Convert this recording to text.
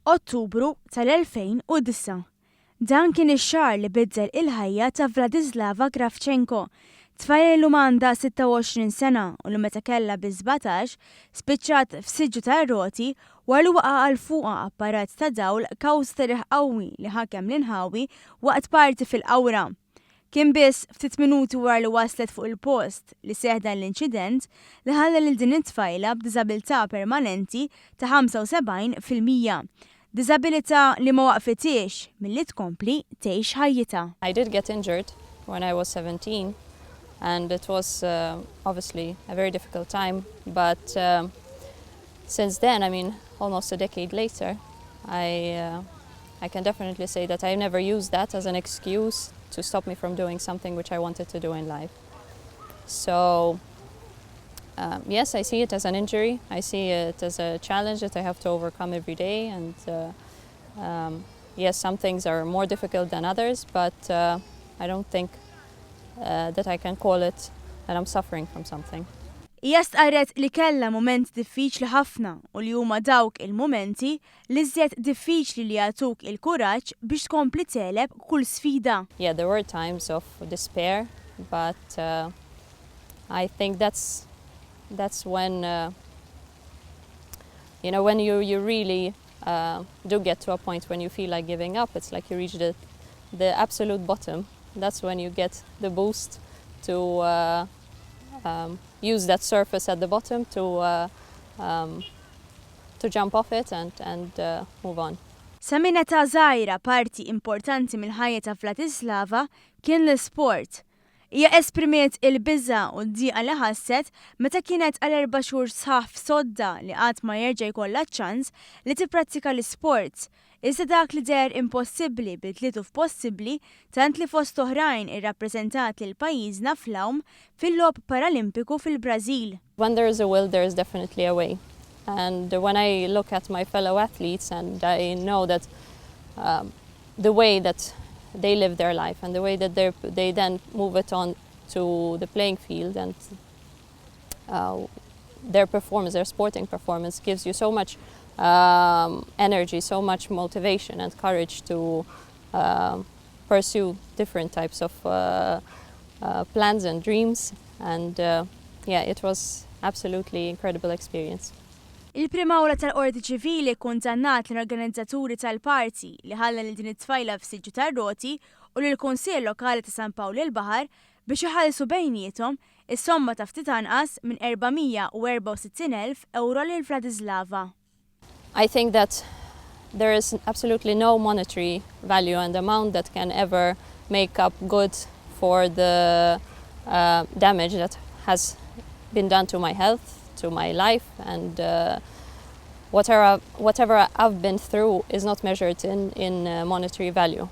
Ottubru tal-2009. Dan kien ix-xahar li biddel il-ħajja ta' Vladislava Kravchenko, tfajla li għandha 26 sena u li meta kellha bi 17 spiċċat f'siġġu tar-roti wara li waqa' għal fuqha apparat ta' dawl kawż teriħ qawwi li ħakem l-inħawi waqt parti fil-qawra. Kien biss ftit minuti wara li waslet fuq il-post li seħda l-inċident li ħalla lil din it-tfajla b'diżabilità permanenti ta' 75%. Diżabilità li ma waqfitiex milli tkompli tgħix ħajjitha. I did get injured when I was 17 and it was obviously a very difficult time, but since then, I mean, almost a decade later, I can definitely say that I never used that as an excuse to stop me from doing something which I wanted to do in life. So yes, I see it as an injury. I see it as a challenge that I have to overcome every day. And yes, some things are more difficult than others, but I don't think that I can call it that I'm suffering from something. Hija stqarret li kellha mument diffiċli ħafna u li huma dawk il-mumenti li żjed diffiċli li jagħtuk il-kuraġġ biex tkompli teleb kull sfida. Yeah, there were times of despair, but I think that's when you know, when you really do get to a point when you feel like giving up. It's like you reach the absolute bottom. That's when you get the boost to use that surface at the bottom to jump off it and move on. Sa minn età żgħira parti importanti mill-ħajja ta' Vladislava kien l-isport. Hija esprimiet il-biża' u d-dieqa li ħasset meta kienet għal 4 xhur sħaħ f'sodda li qatt ma jerġa' jkollha ċans li tipprattika l-isport. Iżda dak li der impossibbli bidlitu f'possibbli tant li fost oħrajn irrappreżentat lil pajjiżna fl-awm fil-logħob Paralimpiku fil-Brażil. When there is a will, there is definitely a way. And when I look at my fellow athletes and I know that the way that they live their life and the way that they then move it on to the playing field and their performance, their sporting performance gives you so much energy, so much motivation and courage to pursue different types of plans and dreams. And yeah, it was absolutely incredible experience. Il-Prim Awla tal-Qorti Ċivili kundannat l-organizzaturi tal-parti li ħalla lil din it-tfajla f'siġġu tar-roti u lill-Kunsill Lokali ta' San Pawli l-Baħar biex iħallsu bejniethom is-somma ta' ftit anqas minn 464,000 euro lil Vladislava. I think that there is absolutely no monetary value and amount that can ever make up good for the damage that has been done to my health, to my life, and whatever I've been through is not measured in monetary value.